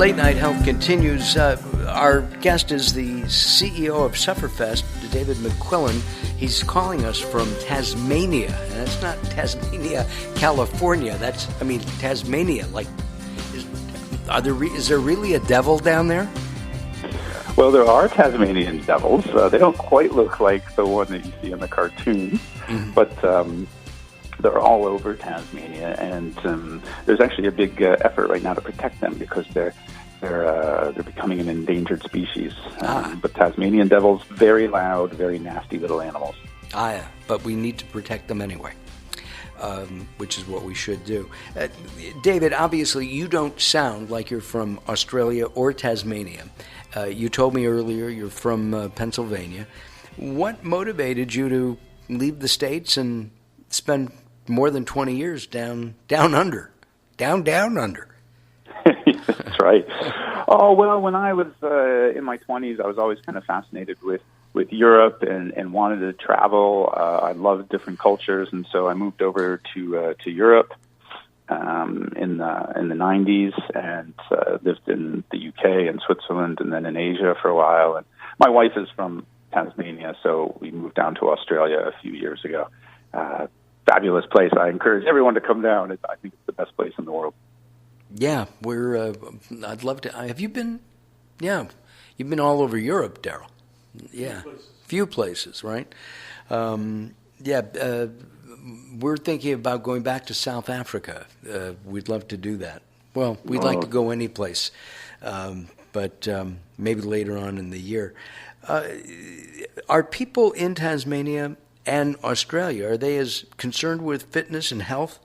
Late Night Health continues. Our guest is the CEO of Sufferfest, David McQuillian. He's calling us from Tasmania. And that's not Tasmania, California. Tasmania. Is there really a devil down there? Well, there are Tasmanian devils. They don't quite look like the one that you see in the cartoons, but they're all over Tasmania, and there's actually a big effort right now to protect them because they're becoming an endangered species. But Tasmanian devils, very loud, very nasty little animals. Yeah, but we need to protect them anyway, which is what we should do. David, obviously you don't sound like you're from Australia or Tasmania. You told me earlier you're from Pennsylvania. What motivated you to leave the States and spend more than 20 years down under? That's right. Oh, well, when I was in my 20s, I was always kind of fascinated with Europe and wanted to travel. I loved different cultures, and so I moved over to Europe in the 90s and lived in the UK and Switzerland and then in Asia for a while. And my wife is from Tasmania, so we moved down to Australia a few years ago. Fabulous place. I encourage everyone to come down. I think it's the best place in the world. Yeah, I'd love to. Have you been? Yeah, you've been all over Europe, Daryl. Yeah, few places, right? We're thinking about going back to South Africa. We'd love to do that. Well, we'd like to go any place, but maybe later on in the year. Are people in Tasmania and Australia, are they as concerned with fitness and health,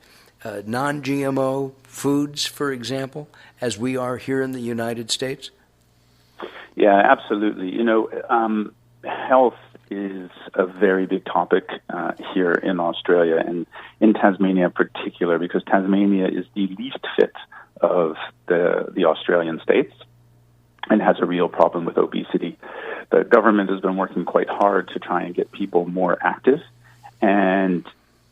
non-GMO foods, for example, as we are here in the United States? Yeah, absolutely. Health is a very big topic here in Australia and in Tasmania in particular, because Tasmania is the least fit of the Australian states and has a real problem with obesity. The government has been working quite hard to try and get people more active. And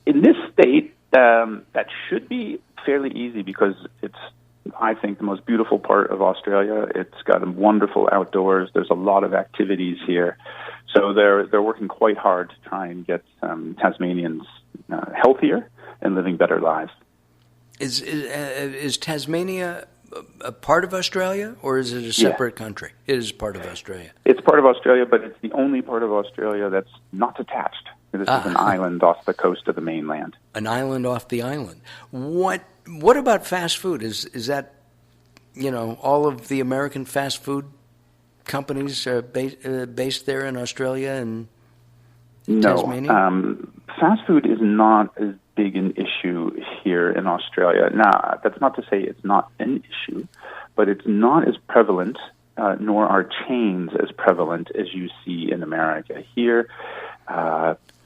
in this state, that should be fairly easy because it's, I think, the most beautiful part of Australia. It's got wonderful outdoors. There's a lot of activities here. So they're working quite hard to try and get Tasmanians healthier and living better lives. Is Tasmania a part of Australia, or is it a separate country? It is part of Australia. It's part of Australia, but it's the only part of Australia that's not attached. This is an island off the coast of the mainland. An island off the island. What about fast food? Is that, all of the American fast food companies are based there in Australia and Tasmania? No. Fast food is not as big an issue here in Australia. Now, that's not to say it's not an issue, but it's not as prevalent, nor are chains as prevalent as you see in America. Here,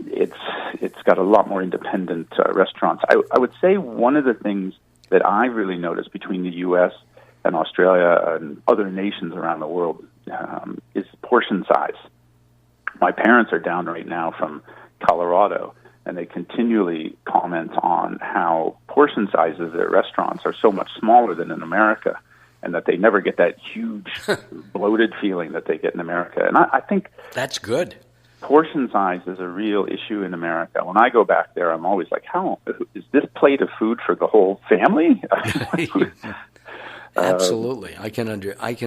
it's got a lot more independent restaurants. I would say one of the things that I really noticed between the U.S. and Australia and other nations around the world is portion size. My parents are down right now from Colorado, and they continually comment on how portion sizes at restaurants are so much smaller than in America, and that they never get that huge bloated feeling that they get in America. And I think that's good. Portion size is a real issue in America. When I go back there, I'm always like, how is this plate of food for the whole family? Absolutely, I can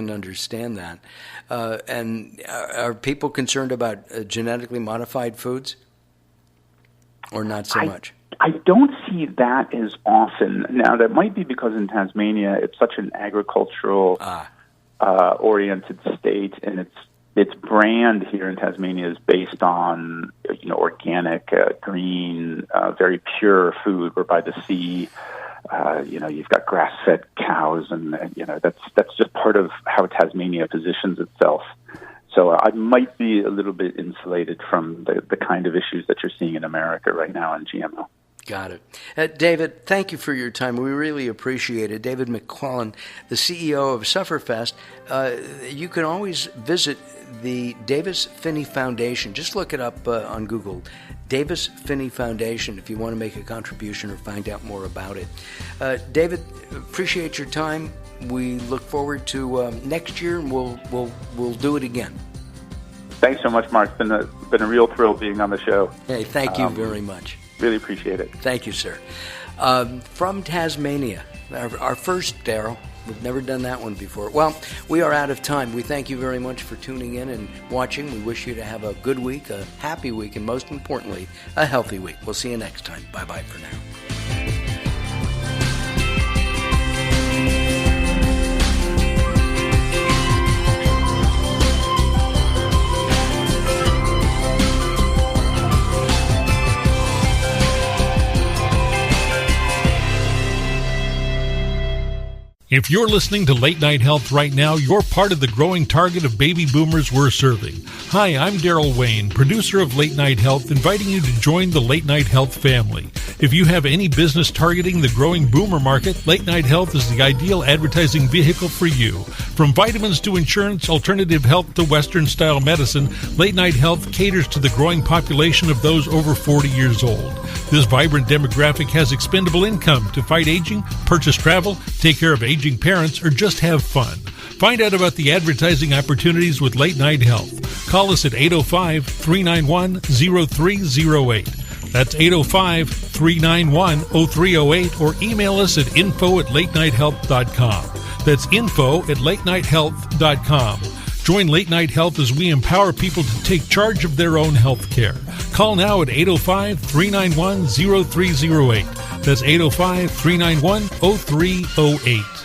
understand that. And are people concerned about genetically modified foods, or not so much? I don't see that as often. Now, that might be because in Tasmania it's such an agricultural oriented state, and its brand here in Tasmania is based on organic, green, very pure food. We're by the sea. You've got grass-fed cows, and that's just part of how Tasmania positions itself. So I might be a little bit insulated from the kind of issues that you're seeing in America right now in GMO. Got it. David, thank you for your time. We really appreciate it. David McQuillian, the CEO of Sufferfest. You can always visit the Davis Phinney Foundation. Just look it up on Google, Davis Phinney Foundation, if you want to make a contribution or find out more about it. David, appreciate your time. we look forward to next year, and we'll do it again. Thanks so much, Mark. It's been a real thrill being on the show. Hey, thank you very much. Really appreciate it. Thank you, sir. From Tasmania, our first, Daryl. We've never done that one before. Well, we are out of time. We thank you very much for tuning in and watching. We wish you to have a good week, a happy week, and most importantly, a healthy week. We'll see you next time. Bye-bye for now. If you're listening to Late Night Health right now, you're part of the growing target of baby boomers we're serving. Hi, I'm Daryl Wayne, producer of Late Night Health, inviting you to join the Late Night Health family. If you have any business targeting the growing boomer market, Late Night Health is the ideal advertising vehicle for you. From vitamins to insurance, alternative health to Western-style medicine, Late Night Health caters to the growing population of those over 40 years old. This vibrant demographic has expendable income to fight aging, purchase travel, take care of aging parents, or just have fun. Find out about the advertising opportunities with Late Night Health. Call us at 805-391-0308. That's 805-391-0308, or email us at info@latenighthealth.com. That's info@latenighthealth.com. Join Late Night Health as we empower people to take charge of their own health care. Call now at 805-391-0308. That's 805-391-0308.